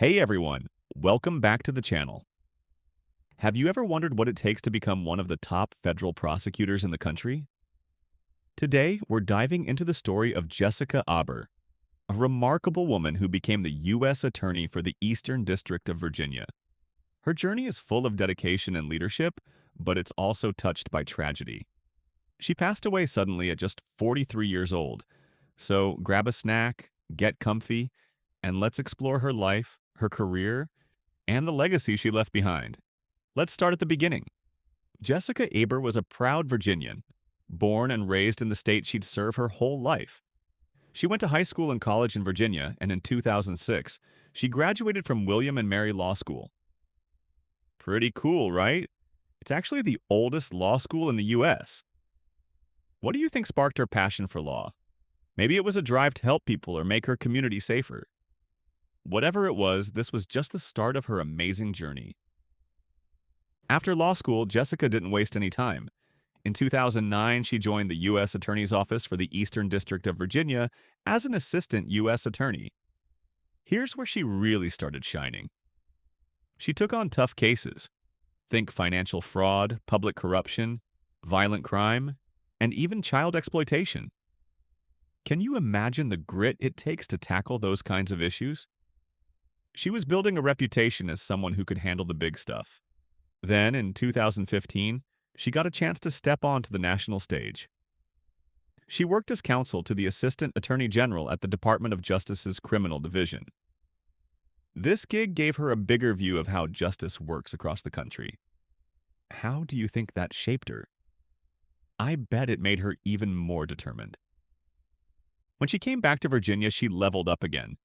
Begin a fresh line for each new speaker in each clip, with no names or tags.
Hey everyone, welcome back to the channel. Have you ever wondered what it takes to become one of the top federal prosecutors in the country? Today, we're diving into the story of Jessica Aber, a remarkable woman who became the U.S. Attorney for the Eastern District of Virginia. Her journey is full of dedication and leadership, but it's also touched by tragedy. She passed away suddenly at just 43 years old, so grab a snack, get comfy, and let's explore her life, her career, and the legacy she left behind. Let's start at the beginning. Jessica Aber was a proud Virginian, born and raised in the state she'd served her whole life. She went to high school and college in Virginia, and in 2006, she graduated from William and Mary Law School. Pretty cool, right? It's actually the oldest law school in the U.S. What do you think sparked her passion for law? Maybe it was a drive to help people or make her community safer. Whatever it was, this was just the start of her amazing journey. After law school, Jessica didn't waste any time. In 2009, she joined the U.S. Attorney's Office for the Eastern District of Virginia as an assistant U.S. attorney. Here's where she really started shining. She took on tough cases. Think financial fraud, public corruption, violent crime, and even child exploitation. Can you imagine the grit it takes to tackle those kinds of issues? She was building a reputation as someone who could handle the big stuff. Then, in 2015, she got a chance to step onto the national stage. She worked as counsel to the Assistant Attorney General at the Department of Justice's Criminal Division. This gig gave her a bigger view of how justice works across the country. How do you think that shaped her? I bet it made her even more determined. When she came back to Virginia, she leveled up again,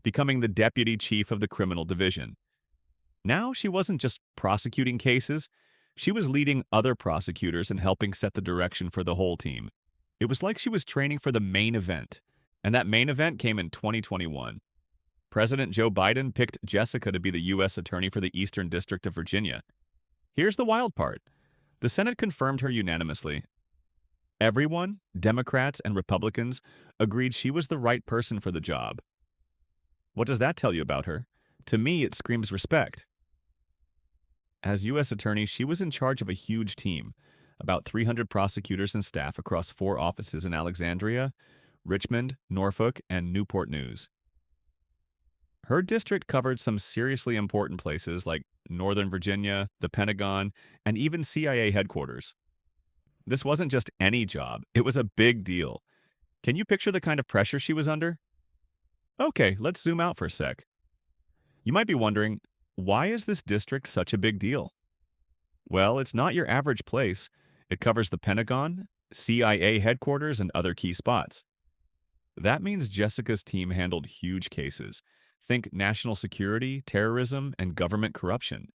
becoming the deputy chief of the criminal division. Now she wasn't just prosecuting cases, she was leading other prosecutors and helping set the direction for the whole team. It was like she was training for the main event, and that main event came in 2021. President Joe Biden picked Jessica to be the U.S. Attorney for the Eastern District of Virginia. Here's the wild part. The Senate confirmed her unanimously. Everyone, Democrats and Republicans, agreed she was the right person for the job. What does that tell you about her? To me, it screams respect. As U.S. Attorney, she was in charge of a huge team, about 300 prosecutors and staff across 4 offices in Alexandria, Richmond, Norfolk, and Newport News. Her district covered some seriously important places like Northern Virginia, the Pentagon, and even CIA headquarters. This wasn't just any job, it was a big deal. Can you picture the kind of pressure she was under? Okay, let's zoom out for a sec. You might be wondering, why is this district such a big deal? Well, it's not your average place. It covers the Pentagon, CIA headquarters, and other key spots. That means Jessica's team handled huge cases. Think national security, terrorism, and government corruption.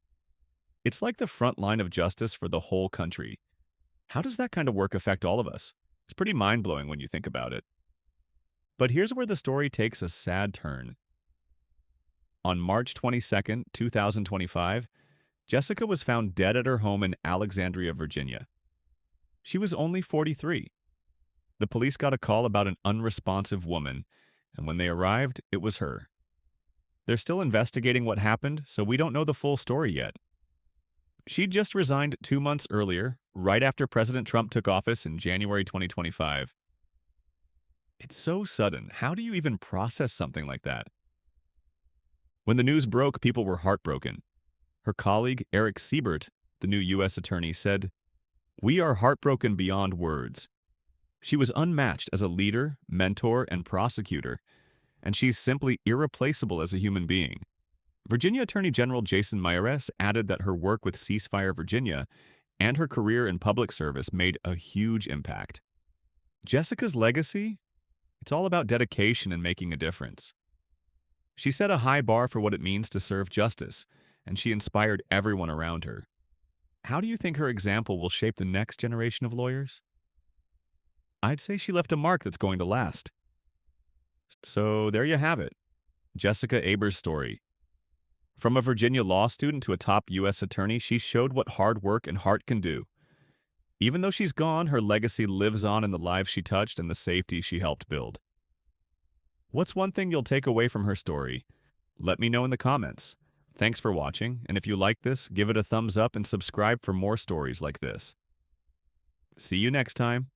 It's like the front line of justice for the whole country. How does that kind of work affect all of us? It's pretty mind-blowing when you think about it. But here's where the story takes a sad turn. On March 22, 2025, Jessica was found dead at her home in Alexandria, Virginia. She was only 43. The police got a call about an unresponsive woman, and when they arrived, it was her. They're still investigating what happened, so we don't know the full story yet. She'd just resigned 2 months earlier, right after President Trump took office in January 2025. It's so sudden. How do you even process something like that? When the news broke, people were heartbroken. Her colleague, Eric Siebert, the new U.S. Attorney, said, "We are heartbroken beyond words. She was unmatched as a leader, mentor, and prosecutor, and she's simply irreplaceable as a human being." Virginia Attorney General Jason Miyares added that her work with Ceasefire Virginia and her career in public service made a huge impact. Jessica's legacy? It's all about dedication and making a difference. She set a high bar for what it means to serve justice, and she inspired everyone around her. How do you think her example will shape the next generation of lawyers? I'd say she left a mark that's going to last. So there you have it, Jessica Aber's story. From a Virginia law student to a top U.S. attorney, she showed what hard work and heart can do. Even though she's gone, her legacy lives on in the lives she touched and the safety she helped build. What's one thing you'll take away from her story? Let me know in the comments. Thanks for watching, and if you like this, give it a thumbs up and subscribe for more stories like this. See you next time.